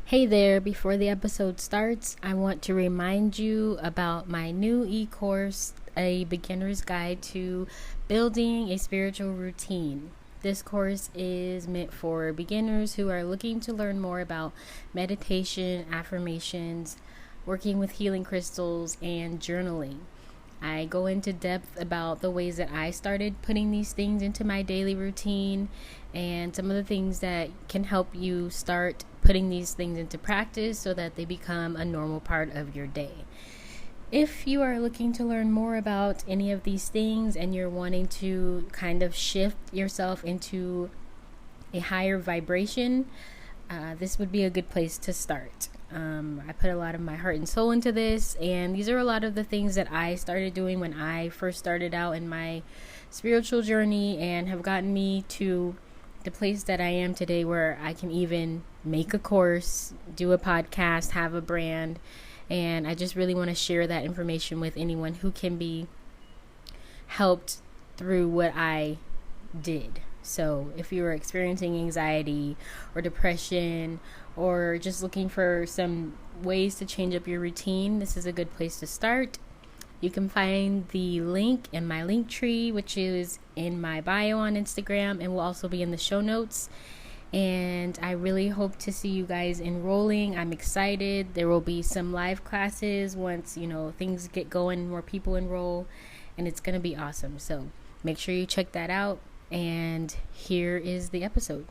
Hey there, before the episode starts, I want to remind you about my new e-course, A Beginner's Guide to Building a Spiritual Routine. This course is meant for beginners who are looking to learn more about meditation, affirmations, working with healing crystals, and journaling. I go into depth about the ways that I started putting these things into my daily routine and some of the things that can help you start putting these things into practice so that they become a normal part of your day. If you are looking to learn more about any of these things and you're wanting to kind of shift yourself into a higher vibration, this would be a good place to start. I put a lot of my heart and soul into this, and these are a lot of the things that I started doing when I first started out in my spiritual journey and have gotten me to the place that I am today where I can even make a course, do a podcast, have a brand, and I just really want to share that information with anyone who can be helped through what I did. So if you are experiencing anxiety or depression or just looking for some ways to change up your routine, this is a good place to start. You can find the link in my link tree, which is in my bio on Instagram and will also be in the show notes. And I really hope to see you guys enrolling. I'm excited. There will be some live classes once, things get going, more people enroll, and it's going to be awesome. So make sure you check that out. And here is the episode.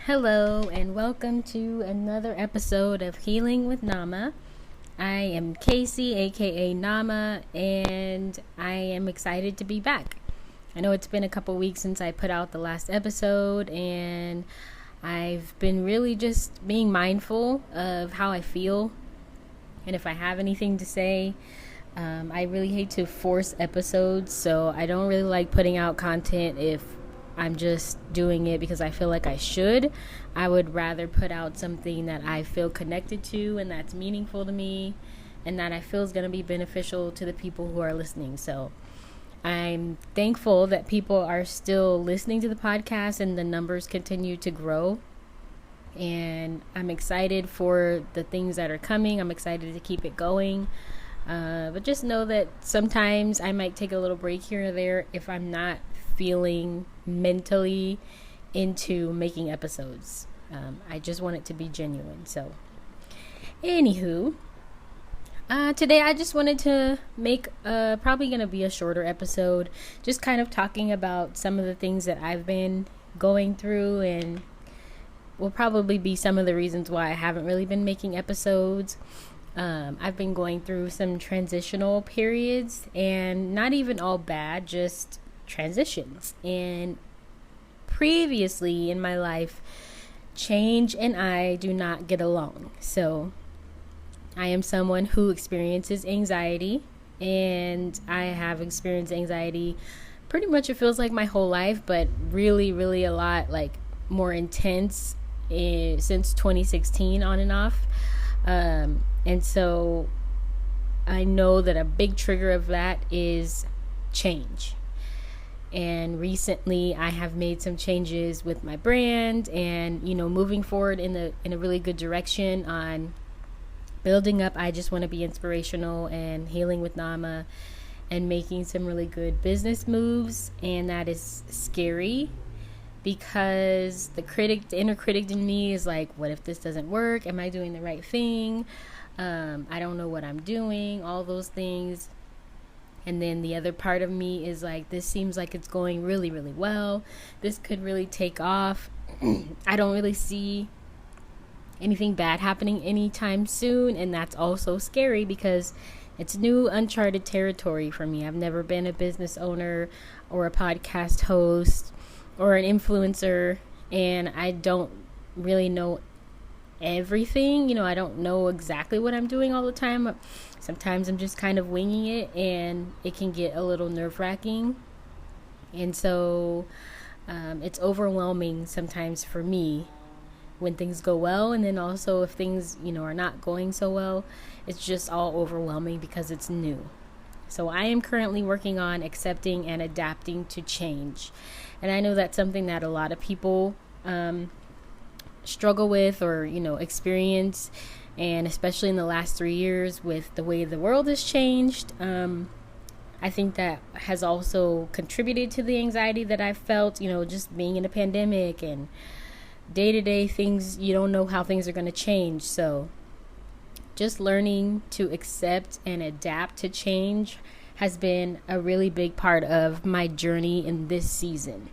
Hello and welcome to another episode of Healing with Nama. I am Casey, aka Nama, and I am excited to be back. I know it's been a couple weeks since I put out the last episode, and I've been really just being mindful of how I feel and if I have anything to say. I really hate to force episodes, so I don't really like putting out content if I'm just doing it because I feel like I should. I would rather put out something that I feel connected to and that's meaningful to me and that I feel is going to be beneficial to the people who are listening. So I'm thankful that people are still listening to the podcast and the numbers continue to grow. And I'm excited for the things that are coming. I'm excited to keep it going. But just know that sometimes I might take a little break here or there if I'm not feeling mentally into making episodes. I just want it to be genuine. So anywho, today I just wanted to make probably gonna be a shorter episode, just kind of talking about some of the things that I've been going through and will probably be some of the reasons why I haven't really been making episodes. I've been going through some transitional periods, and not even all bad, just transitions. And previously in my life, change and I do not get along. So I am someone who experiences anxiety, and I have experienced anxiety pretty much, it feels like, my whole life, but really, really a lot like more intense since 2016 on and off. And so I know that a big trigger of that is change. And recently I have made some changes with my brand and, moving forward in a really good direction on building up I Just Want to Be Inspirational and Healing with Nama and making some really good business moves. And that is scary because the inner critic in me is like, what if this doesn't work? Am I doing the right thing? I don't know what I'm doing, all those things. And then the other part of me is like, this seems like it's going really, really well. This could really take off. I don't really see anything bad happening anytime soon. And that's also scary because It's new, uncharted territory for me. I've never been a business owner or a podcast host or an influencer, and I don't really know everything. I don't know exactly what I'm doing all the time. Sometimes I'm just kind of winging it, and it can get a little nerve-wracking. And so it's overwhelming sometimes for me when things go well, and then also if things are not going so well, it's just all overwhelming because it's new. So I am currently working on accepting and adapting to change, and I know that's something that a lot of people struggle with or experience, and especially in the last 3 years with the way the world has changed. I think that has also contributed to the anxiety that I've felt, just being in a pandemic and day-to-day things. You don't know how things are going to change. So just learning to accept and adapt to change has been a really big part of my journey in this season.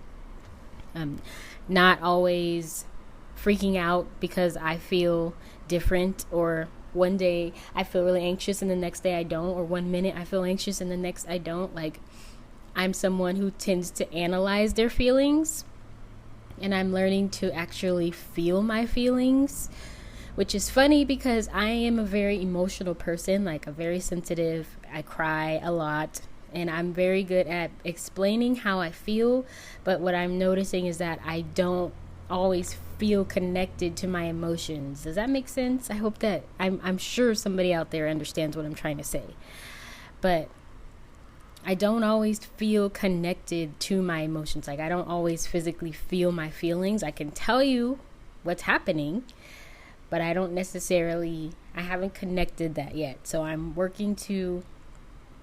Not always freaking out because I feel different, or one day I feel really anxious and the next day I don't, or 1 minute I feel anxious and the next I don't. Like, I'm someone who tends to analyze their feelings, and I'm learning to actually feel my feelings, which is funny because I am a very emotional person, like a very sensitive. I cry a lot, and I'm very good at explaining how I feel, but what I'm noticing is that I don't always feel connected to my emotions. Does that make sense? I hope that I'm sure somebody out there understands what I'm trying to say. But I don't always feel connected to my emotions. Like, I don't always physically feel my feelings. I can tell you what's happening, but I haven't connected that yet. So I'm working to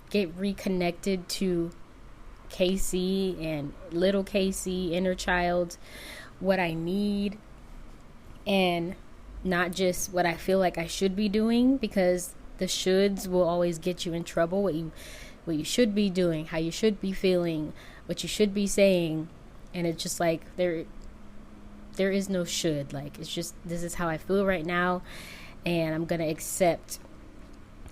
get reconnected to Casey and little Casey, inner child, what I need, and not just what I feel like I should be doing, because the shoulds will always get you in trouble. What you should be doing, how you should be feeling, what you should be saying, and it's just like there is no should. Like, it's just, this is how I feel right now, and I'm gonna accept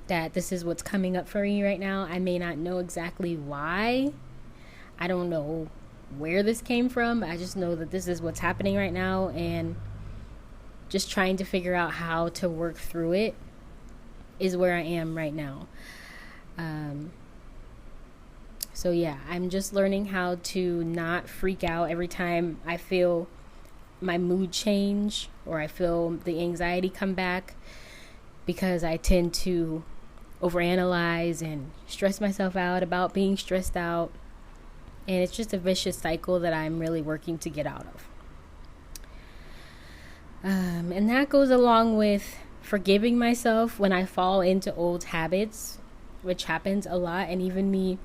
that this is what's coming up for me right now. I may not know exactly why. I don't know where this came from. I just know that this is what's happening right now, and just trying to figure out how to work through it is where I am right now. So yeah, I'm just learning how to not freak out every time I feel my mood change or I feel the anxiety come back, because I tend to overanalyze and stress myself out about being stressed out. And it's just a vicious cycle that I'm really working to get out of. And that goes along with forgiving myself when I fall into old habits, which happens a lot. And even me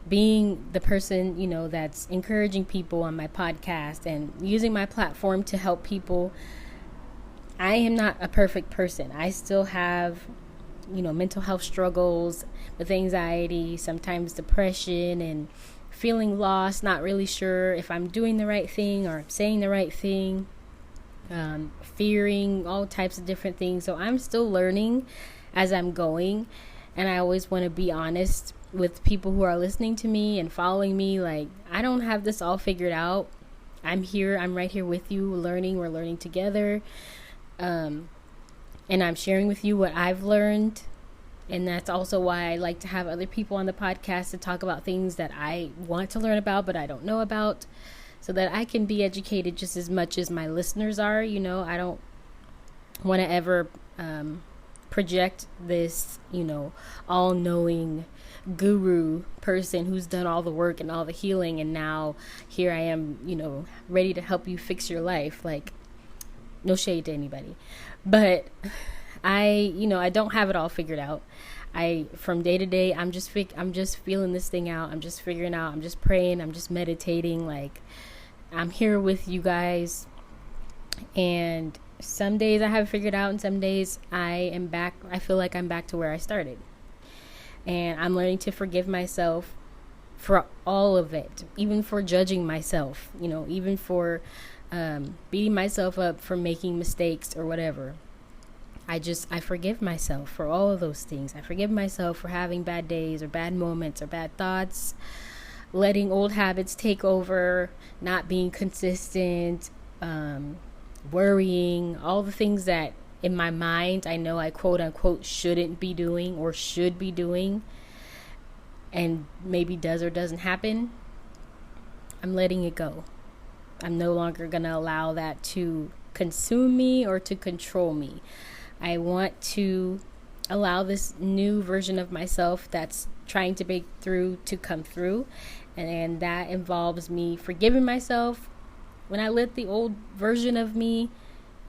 being the person, that's encouraging people on my podcast and using my platform to help people, I am not a perfect person. I still have, mental health struggles with anxiety, sometimes depression, and feeling lost, not really sure if I'm doing the right thing or saying the right thing, fearing all types of different things. So I'm still learning as I'm going, and I always want to be honest with people who are listening to me and following me. Like, I don't have this all figured out. I'm right here with you, learning. We're learning together. And I'm sharing with you what I've learned. And that's also why I like to have other people on the podcast to talk about things that I want to learn about, but I don't know about, so that I can be educated just as much as my listeners are. I don't want to ever project this, all-knowing guru person who's done all the work and all the healing, and now here I am, ready to help you fix your life. Like, no shade to anybody, but I don't have it all figured out. From day to day, I'm just feeling this thing out. I'm just figuring out. I'm just praying. I'm just meditating. Like, I'm here with you guys. And some days I have it figured out, and some days I am back. I feel like I'm back to where I started. And I'm learning to forgive myself for all of it, even for judging myself. Even for beating myself up for making mistakes or whatever. I forgive myself for all of those things. I forgive myself for having bad days or bad moments or bad thoughts, letting old habits take over, not being consistent, worrying, all the things that in my mind I know I quote unquote shouldn't be doing or should be doing, and maybe does or doesn't happen. I'm letting it go. I'm no longer going to allow that to consume me or to control me. I want to allow this new version of myself that's trying to break through to come through. And that involves me forgiving myself when I let the old version of me,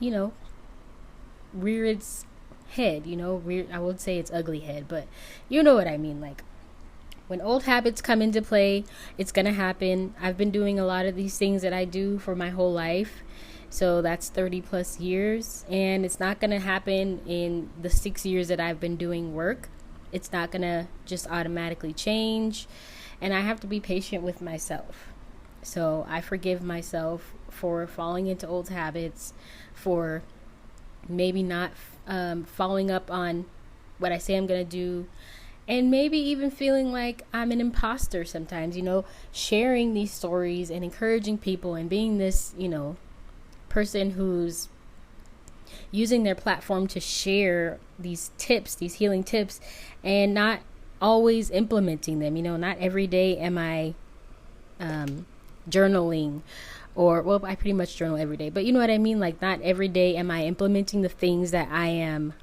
rear its head, I would say its ugly head, but you know what I mean. Like, when old habits come into play, it's going to happen. I've been doing a lot of these things that I do for my whole life. So that's 30 plus years. And it's not going to happen in the 6 years that I've been doing work. It's not going to just automatically change. And I have to be patient with myself. So I forgive myself for falling into old habits, for maybe not following up on what I say I'm going to do. And maybe even feeling like I'm an imposter sometimes, sharing these stories and encouraging people and being this, person who's using their platform to share these tips, these healing tips, and not always implementing them. Not every day am I journaling, or, I pretty much journal every day, but you know what I mean? Like, not every day am I implementing the things that I am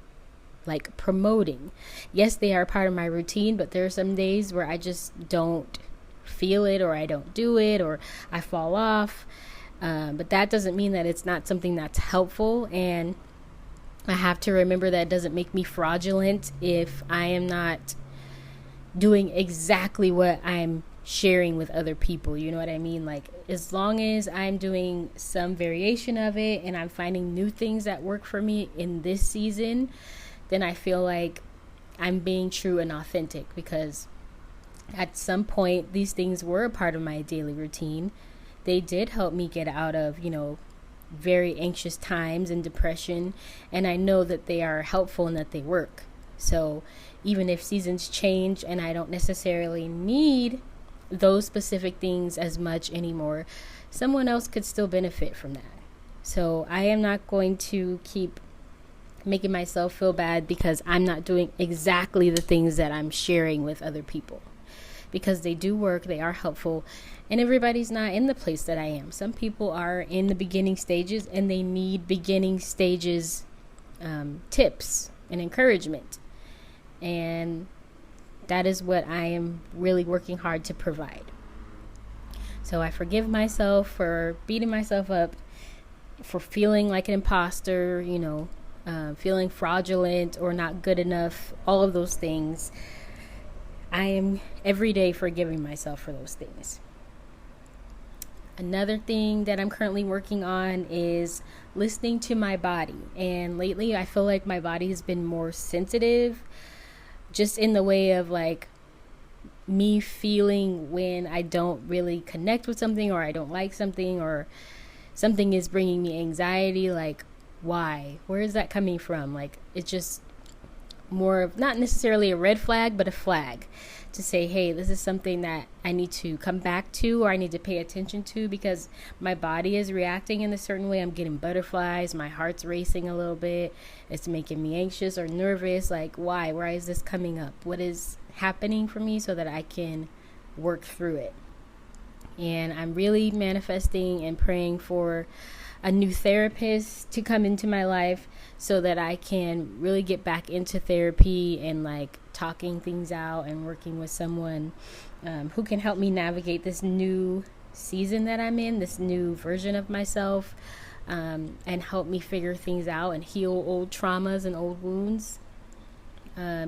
like promoting. Yes, they are part of my routine, but there are some days where I just don't feel it, or I don't do it, or I fall off. But that doesn't mean that it's not something that's helpful. And I have to remember that it doesn't make me fraudulent if I am not doing exactly what I'm sharing with other people. You know what I mean? Like, as long as I'm doing some variation of it and I'm finding new things that work for me in this season, then I feel like I'm being true and authentic, because at some point these things were a part of my daily routine. They did help me get out of, very anxious times and depression, and I know that they are helpful and that they work. So even if seasons change and I don't necessarily need those specific things as much anymore, someone else could still benefit from that. So I am not going to keep making myself feel bad because I'm not doing exactly the things that I'm sharing with other people, because they do work, they are helpful, and everybody's not in the place that I am. Some people are in the beginning stages and they need beginning stages tips and encouragement, and that is what I am really working hard to provide. So I forgive myself for beating myself up, for feeling like an imposter, feeling fraudulent or not good enough, all of those things. I am every day forgiving myself for those things. Another thing that I'm currently working on is listening to my body. And lately I feel like my body has been more sensitive, just in the way of like me feeling when I don't really connect with something, or I don't like something, or something is bringing me anxiety. Like, why? Where is that coming from? Like, it's just more of not necessarily a red flag, but a flag to say, hey, this is something that I need to come back to, or I need to pay attention to, because my body is reacting in a certain way. I'm getting butterflies, my heart's racing a little bit, it's making me anxious or nervous. Like, why is this coming up? What is happening for me, so that I can work through it. And I'm really manifesting and praying for a new therapist to come into my life, so that I can really get back into therapy and like talking things out and working with someone who can help me navigate this new season that I'm in, this new version of myself, and help me figure things out and heal old traumas and old wounds,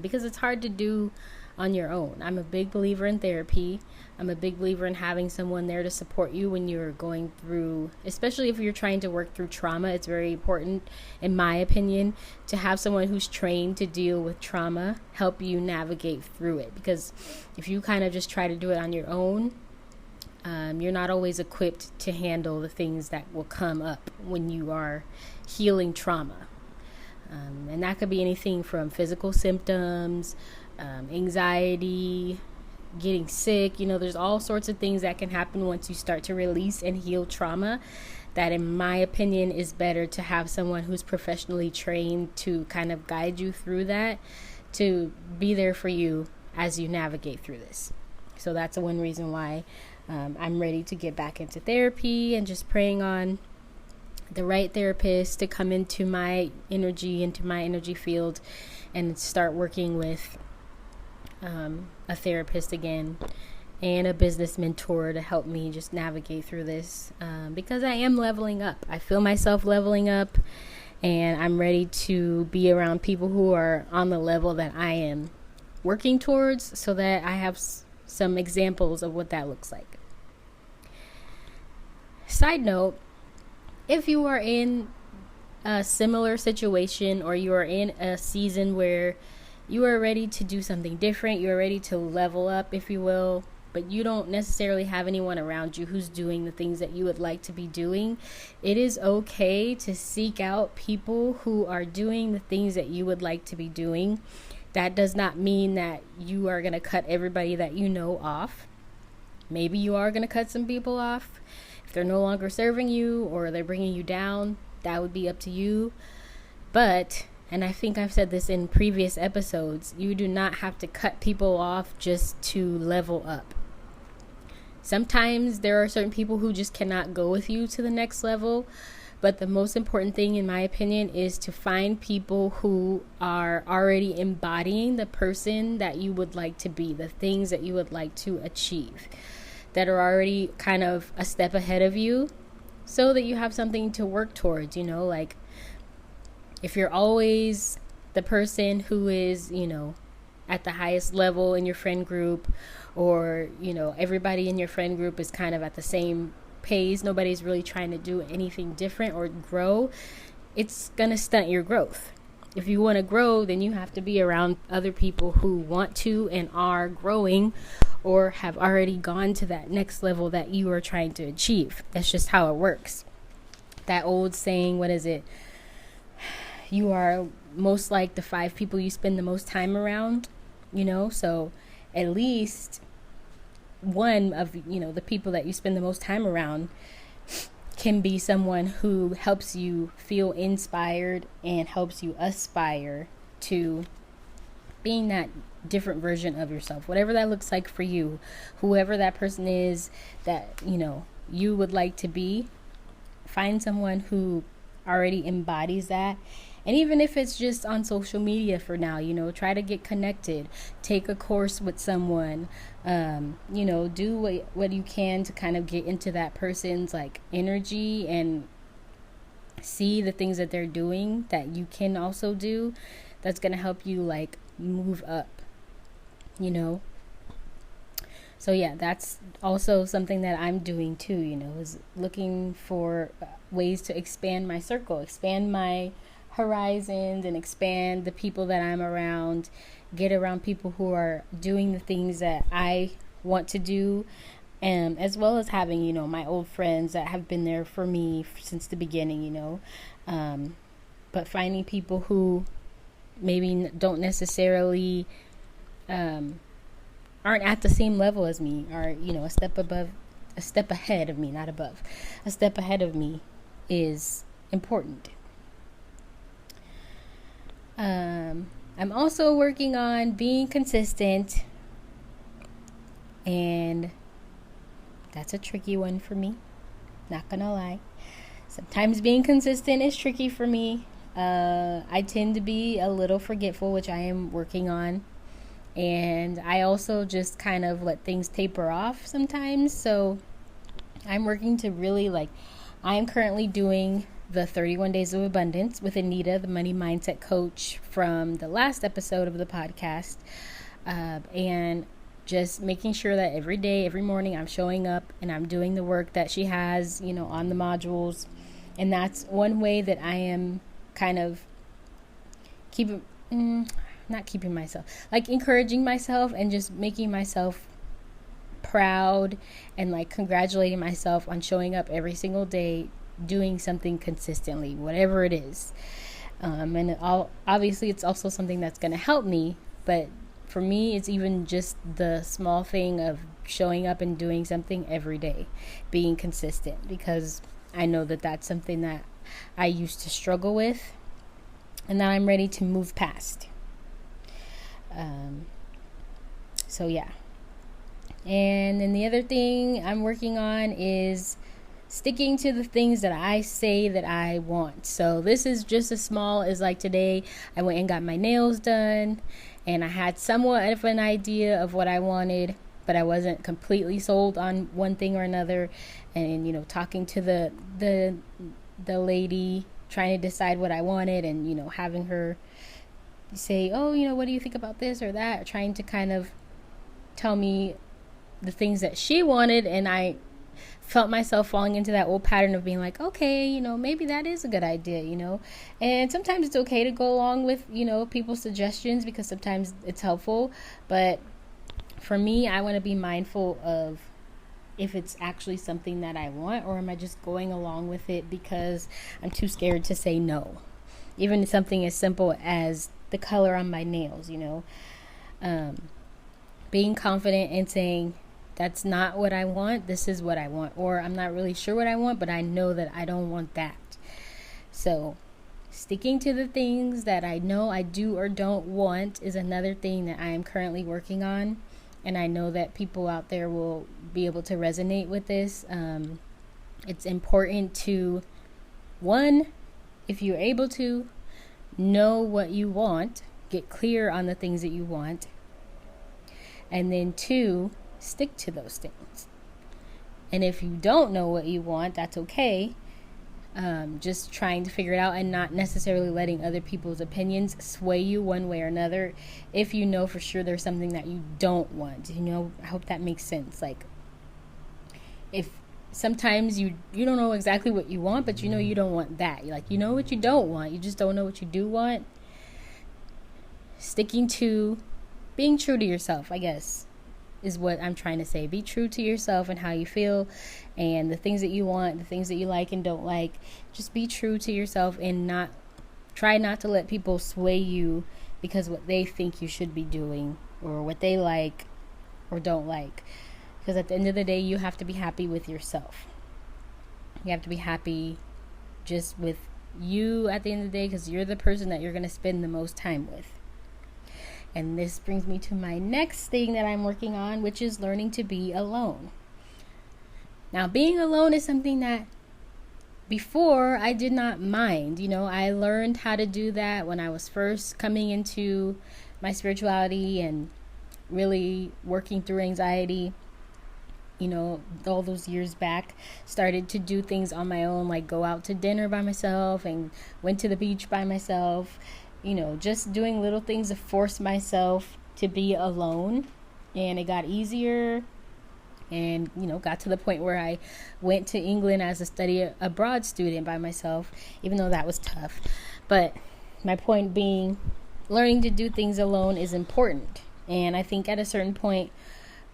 because it's hard to do on your own. I'm a big believer in therapy. I'm a big believer in having someone there to support you when you're going through, especially if you're trying to work through trauma. It's very important, in my opinion, to have someone who's trained to deal with trauma help you navigate through it. Because if you kind of just try to do it on your own, you're not always equipped to handle the things that will come up when you are healing trauma. And that could be anything from physical symptoms, anxiety, getting sick. There's all sorts of things that can happen once you start to release and heal trauma, that in my opinion is better to have someone who's professionally trained to kind of guide you through that, to be there for you as you navigate through this. So that's one reason why I'm ready to get back into therapy, and just praying on the right therapist to come into my energy field, and start working with a therapist again, and a business mentor to help me just navigate through this, because I am leveling up. I feel myself leveling up, and I'm ready to be around people who are on the level that I am working towards, so that I have some examples of what that looks like. Side note, if you are in a similar situation, or you are in a season where you are ready to do something different, you are ready to level up, if you will, but you don't necessarily have anyone around you who's doing the things that you would like to be doing, it is okay to seek out people who are doing the things that you would like to be doing. That does not mean that you are going to cut everybody that you know off. Maybe you are going to cut some people off. If they're no longer serving you, or they're bringing you down, that would be up to you. But, and I think I've said this in previous episodes, you do not have to cut people off just to level up. Sometimes there are certain people who just cannot go with you to the next level. But the most important thing, in my opinion, is to find people who are already embodying the person that you would like to be, the things that you would like to achieve, that are already kind of a step ahead of you, so that you have something to work towards. Like if you're always the person who is, at the highest level in your friend group, or, everybody in your friend group is kind of at the same pace, nobody's really trying to do anything different or grow, it's gonna stunt your growth. If you want to grow, then you have to be around other people who want to and are growing, or have already gone to that next level that you are trying to achieve. That's just how it works. That old saying, what is it? You are most like the 5 people you spend the most time around, so at least one of the people that you spend the most time around can be someone who helps you feel inspired and helps you aspire to being that different version of yourself, whatever that looks like for you. Whoever that person is that you would like to be, find someone who already embodies that. And even if it's just on social media for now, try to get connected, take a course with someone, do what you can to kind of get into that person's energy, and see the things that they're doing that you can also do. That's going to help you move up, So yeah, that's also something that I'm doing too, is looking for ways to expand my circle, expand my horizons, and expand the people that I'm around, get around people who are doing the things that I want to do, as well as having, my old friends that have been there for me since the beginning, but finding people who maybe don't necessarily, aren't at the same level as me, are, a step ahead of me, not above, a step ahead of me is important. I'm also working on being consistent, and that's a tricky one for me, not gonna lie. Sometimes being consistent is tricky for me. I tend to be a little forgetful, which I am working on, and I also just kind of let things taper off sometimes. So I'm working to really I am currently doing the 31 Days of Abundance with Anita, the money mindset coach from the last episode of the podcast, and just making sure that every day, every morning, I'm showing up and I'm doing the work that she has, on the modules. And that's one way that I am kind of encouraging myself and just making myself proud, and congratulating myself on showing up every single day, doing something consistently, whatever it is. Obviously it's also something that's going to help me, but for me it's even just the small thing of showing up and doing something every day, being consistent, because I know that that's something that I used to struggle with and that I'm ready to move past. So yeah. And then the other thing I'm working on is sticking to the things that I say that I want. So this is just as small as like today I went and got my nails done, and I had somewhat of an idea of what I wanted, but I wasn't completely sold on one thing or another. And talking to the lady, trying to decide what I wanted, and having her say, oh, what do you think about this or that, trying to kind of tell me the things that she wanted. And I felt myself falling into that old pattern of being like, okay, maybe that is a good idea, and sometimes it's okay to go along with, people's suggestions, because sometimes it's helpful. But for me, I want to be mindful of if it's actually something that I want, or am I just going along with it because I'm too scared to say no. Even something as simple as the color on my nails, being confident and saying, that's not what I want, this is what I want. Or I'm not really sure what I want, but I know that I don't want that. So sticking to the things that I know I do or don't want is another thing that I am currently working on. And I know that people out there will be able to resonate with this. It's important to, one, if you're able to, know what you want, get clear on the things that you want. And then two, stick to those things. And if you don't know what you want, that's okay. Just trying to figure it out and not necessarily letting other people's opinions sway you one way or another. If you know for sure there's something that you don't want, I hope that makes sense. Like, if sometimes you don't know exactly what you want, but you don't want that. You're like, what you don't want, you just don't know what you do want. Sticking to being true to yourself, I guess, is what I'm trying to say. Be true to yourself and how you feel, and the things that you want, the things that you like and don't like. Just be true to yourself and try not to let people sway you because what they think you should be doing, or what they like or don't like. Because at the end of the day, you have to be happy with yourself. You have to be happy just with you at the end of the day, because you're the person that you're going to spend the most time with. And this brings me to my next thing that I'm working on, which is learning to be alone. Now, being alone is something that before I did not mind. I learned how to do that when I was first coming into my spirituality and really working through anxiety. All those years back, started to do things on my own, like go out to dinner by myself and went to the beach by myself. Just doing little things to force myself to be alone. And it got easier, and, got to the point where I went to England as a study abroad student by myself, even though that was tough. But my point being, learning to do things alone is important. And I think at a certain point,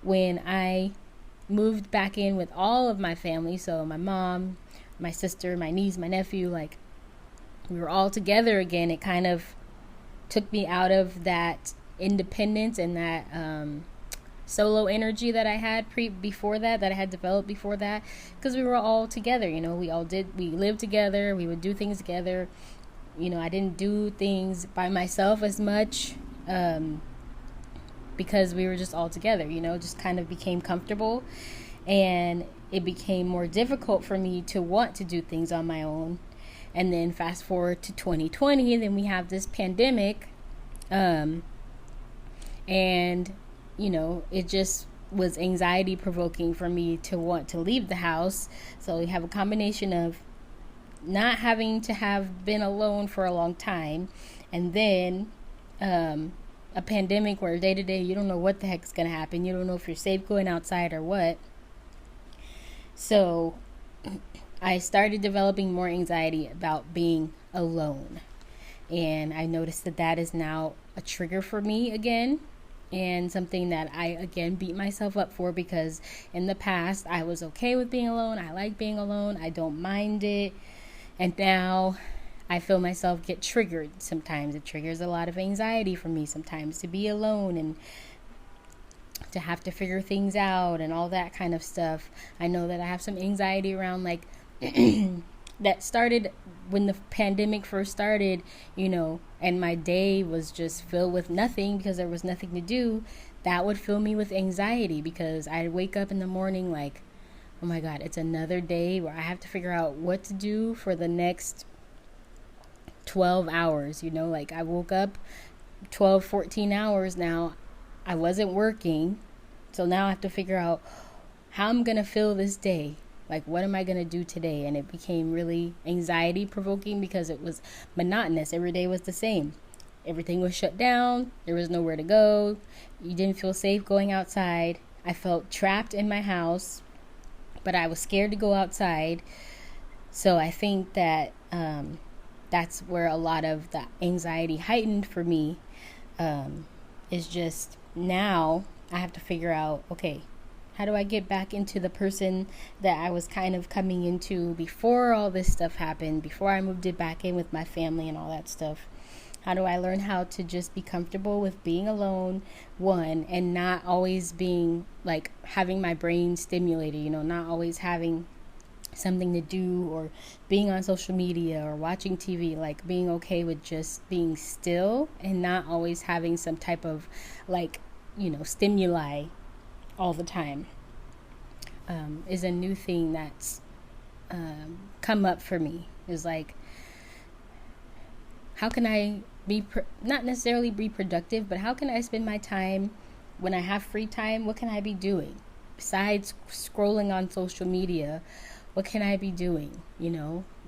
when I moved back in with all of my family, so my mom, my sister, my niece, my nephew, like, we were all together again, it kind of took me out of that independence and that solo energy that I had before that I had developed before that, because we were all together. We lived together, we would do things together. I didn't do things by myself as much because we were just all together, just kind of became comfortable, and it became more difficult for me to want to do things on my own. And then fast forward to 2020, then we have this pandemic, and it just was anxiety provoking for me to want to leave the house. So we have a combination of not having to have been alone for a long time, and then a pandemic where day to day you don't know what the heck's gonna happen. You don't know if you're safe going outside or what. So I started developing more anxiety about being alone. And I noticed that is now a trigger for me again, and something that I again beat myself up for, because in the past I was okay with being alone. I like being alone. I don't mind it. And now I feel myself get triggered sometimes. It triggers a lot of anxiety for me sometimes to be alone and to have to figure things out and all that kind of stuff. I know that I have some anxiety around like that started when the pandemic first started, and my day was just filled with nothing because there was nothing to do. That would fill me with anxiety because I'd wake up in the morning like, oh my God, it's another day where I have to figure out what to do for the next 12 hours. Like I woke up 12, 14 hours now. I wasn't working. So now I have to figure out how I'm going to fill this day. Like, what am I going to do today? And it became really anxiety provoking because it was monotonous. Every day was the same. Everything was shut down. There was nowhere to go. You didn't feel safe going outside. I felt trapped in my house, but I was scared to go outside. So I think that that's where a lot of the anxiety heightened for me, is just now I have to figure out, okay, how do I get back into the person that I was kind of coming into before all this stuff happened, before I moved it back in with my family and all that stuff? How do I learn how to just be comfortable with being alone, one, and not always being like having my brain stimulated, not always having something to do or being on social media or watching TV, like being okay with just being still and not always having some type of like, stimuli all the time, is a new thing that's come up for me. Is like, how can I be not necessarily be productive, but how can I spend my time when I have free time? What can I be doing besides scrolling on social media? What can I be doing?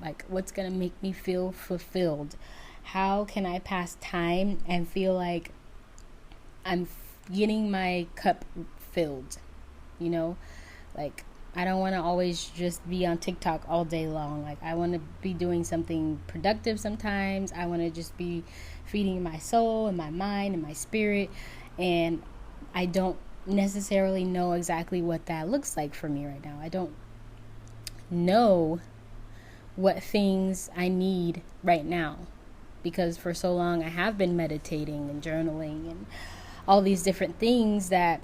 Like what's gonna make me feel fulfilled? How can I pass time and feel like I'm getting my cup filled? Like I don't want to always just be on TikTok all day long. Like I want to be doing something productive sometimes. I want to just be feeding my soul and my mind and my spirit. And I don't necessarily know exactly what that looks like for me right now. I don't know what things I need right now, because for so long I have been meditating and journaling and all these different things that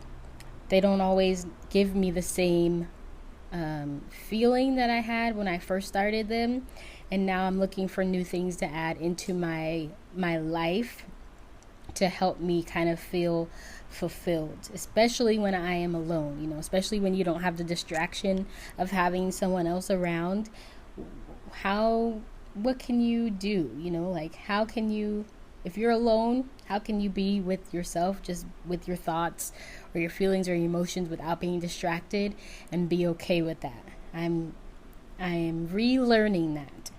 they don't always give me the same feeling that I had when I first started them. And now I'm looking for new things to add into my life to help me kind of feel fulfilled, especially when I am alone, especially when you don't have the distraction of having someone else around. What can you do? Like how can you, if you're alone, how can you be with yourself, just with your thoughts or your feelings or your emotions without being distracted, and be okay with that? I am relearning that.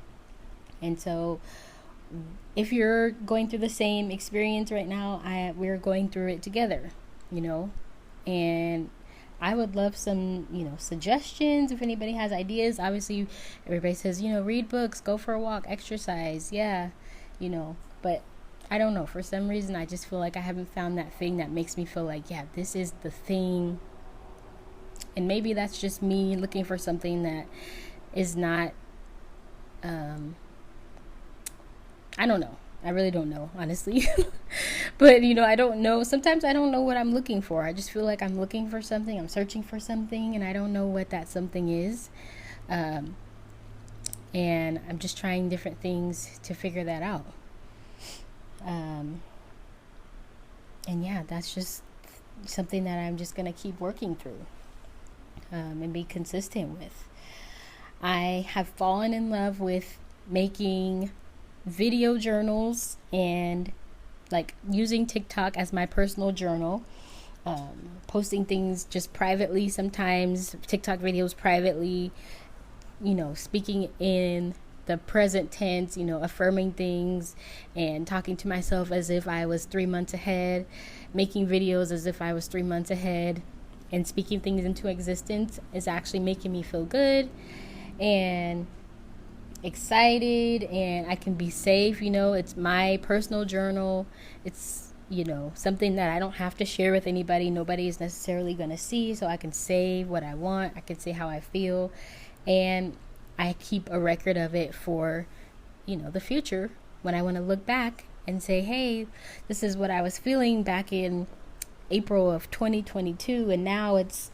And so if you're going through the same experience right now, we're going through it together, and I would love some, suggestions. If anybody has ideas, obviously everybody says, read books, go for a walk, exercise. Yeah, but I don't know. For some reason, I just feel like I haven't found that thing that makes me feel like, yeah, this is the thing. And maybe that's just me looking for something that is not, I don't know. I really don't know, honestly. But, I don't know. Sometimes I don't know what I'm looking for. I just feel like I'm looking for something. I'm searching for something, and I don't know what that something is. And I'm just trying different things to figure that out. And yeah, that's just something that I'm just going to keep working through, and be consistent with. I have fallen in love with making video journals and like using TikTok as my personal journal, posting things just privately, sometimes TikTok videos privately, speaking in the present tense, affirming things and talking to myself as if I was 3 months ahead, making videos as if I was 3 months ahead, and speaking things into existence is actually making me feel good and excited, and I can be safe. It's my personal journal. It's something that I don't have to share with anybody. Nobody is necessarily going to see, so I can say what I want. I can say how I feel, and I keep a record of it for the future, when I want to look back and say, hey, this is what I was feeling back in April of 2022, and now it's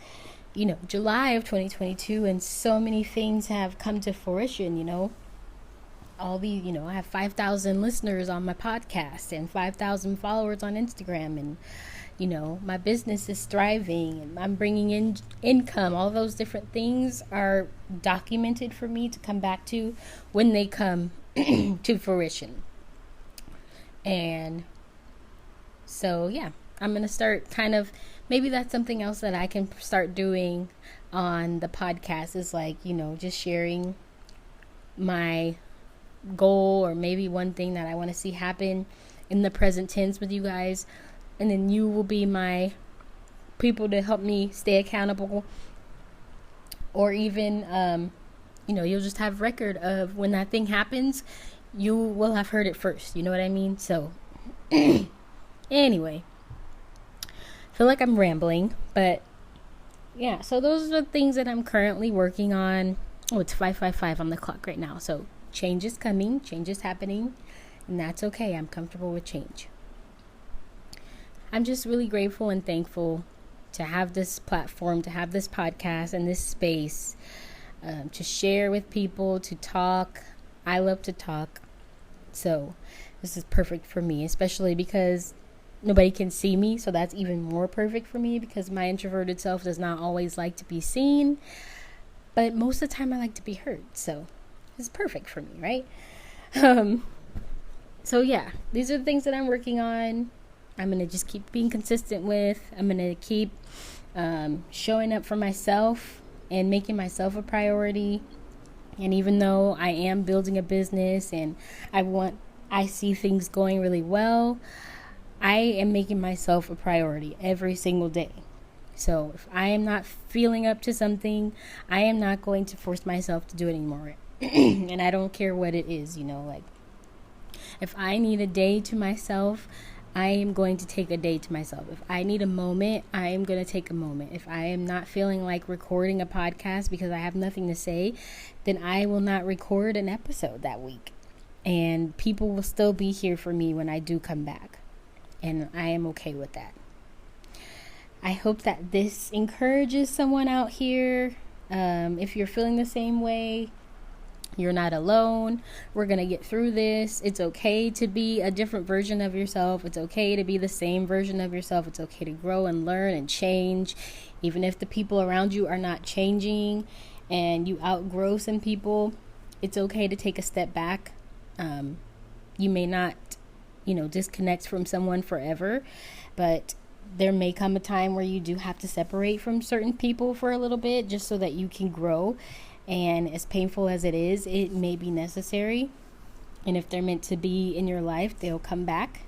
July of 2022, and so many things have come to fruition. All the I have 5,000 listeners on my podcast and 5,000 followers on Instagram, and my business is thriving and I'm bringing in income. All those different things are documented for me to come back to when they come to fruition. And so, yeah, I'm going to start maybe that's something else that I can start doing on the podcast, is just sharing my goal, or maybe one thing that I want to see happen in the present tense with you guys. And then you will be my people to help me stay accountable. Or even, you'll just have record of when that thing happens. You will have heard it first. You know what I mean? So, anyway. I feel like I'm rambling. But, yeah. So, those are the things that I'm currently working on. Oh, it's 5:55 on the clock right now. So, change is coming. Change is happening. And that's okay. I'm comfortable with change. I'm just really grateful and thankful to have this platform, to have this podcast and this space to share with people, to talk. I love to talk. So this is perfect for me, especially because nobody can see me. So that's even more perfect for me, because my introverted self does not always like to be seen. But most of the time I like to be heard. So it's perfect for me, right? So yeah, these are the things that I'm working on. I'm going to just keep being consistent with. I'm going to keep showing up for myself and making myself a priority. And even though I am building a business and I see things going really well, I am making myself a priority every single day. So if I am not feeling up to something, I am not going to force myself to do it anymore. And I don't care what it is, if I need a day to myself, I am going to take a day to myself. If I need a moment, I am going to take a moment. If I am not feeling like recording a podcast because I have nothing to say, then I will not record an episode that week. And people will still be here for me when I do come back. And I am okay with that. I hope that this encourages someone out here. If you're feeling the same way, you're not alone. We're going to get through this. It's okay to be a different version of yourself. It's okay to be the same version of yourself. It's okay to grow and learn and change. Even if the people around you are not changing and you outgrow some people, it's okay to take a step back. You may not, disconnect from someone forever, but there may come a time where you do have to separate from certain people for a little bit just so that you can grow. And as painful as it is, it may be necessary. And if they're meant to be in your life, they'll come back.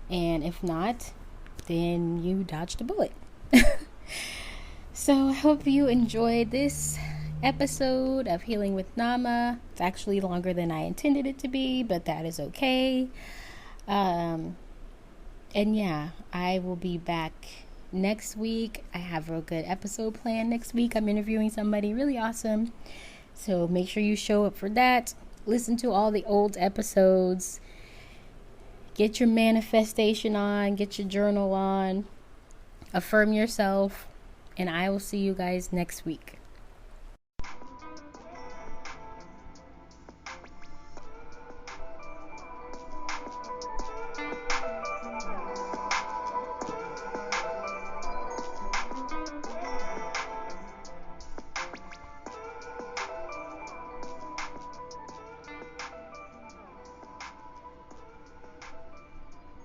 And if not, then you dodged a bullet. So I hope you enjoyed this episode of Healing with Nama. It's actually longer than I intended it to be, but that is okay. And yeah, I will be back next week. I have a good episode planned next week. I'm interviewing somebody really awesome. So make sure you show up for that. Listen to all the old episodes. Get your manifestation on. Get your journal on. Affirm yourself. And I will see you guys next week.